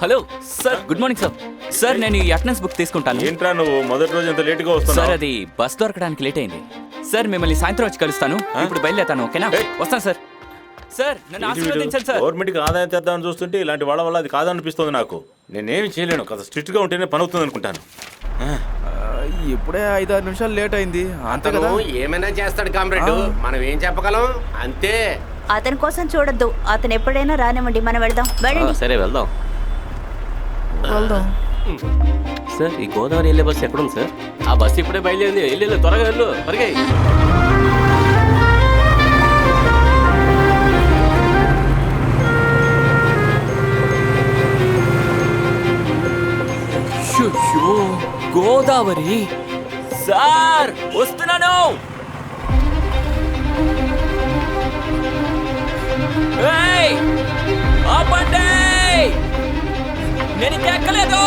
Hello sir, good morning sir. Sir నేను ఈ attendance book తీసుకుంటాను. ఏంట్రా నువ్వు మొదటి రోజు ఎంత లేట్ గా వస్తున్నావు? సార్ అది బస్ దొరకడానికి లేట్ అయింది. సార్ మిమ్మల్ని సాయంత్రం వచ్చి కలుస్తాను. ఇప్పుడు బయలుదేరుతాను, ఓకేనా? వస్తాను సార్. సార్ నన్ను ఆశీర్వదించండి సార్. గవర్నమెంట్ కి ఆదాయం తెద్దామని చూస్తుంటే ఇలాంటి వాళ్ళ వల్ల అది కాదనిపిస్తుంది నాకు. నేనేమి చేయలేను కదా, స్ట్రిక్ట్ గా ఉంటేనే పని అవుతుంది అనుకుంటాను. ఇప్పుడే 5-6 నిమిషాలు లేట్ అయింది అంతే కదా. ఏమైనా చేస్తాడు కామ్రేడ్, మనం ఏం చెప్పగలం అంతే. అతని కోసం చూడొద్దు, అతను ఎప్పుడైనా రానివ్వండి, మనం వెళ్దాం. వెళ్ళండి. సరే వెళ్దాం. సార్ ఈ గోదావరి వెళ్ళే బస్సు ఎక్కడుంది సార్? ఆ బస్సు ఇప్పుడే బయలుదేరింది. వెళ్ళు త్వరగా వెళ్ళు, పరిగాయి. గోదావరి సార్, వస్తున్నాను. ఆపండి, నేను ఇంకా ఎక్కలేదు.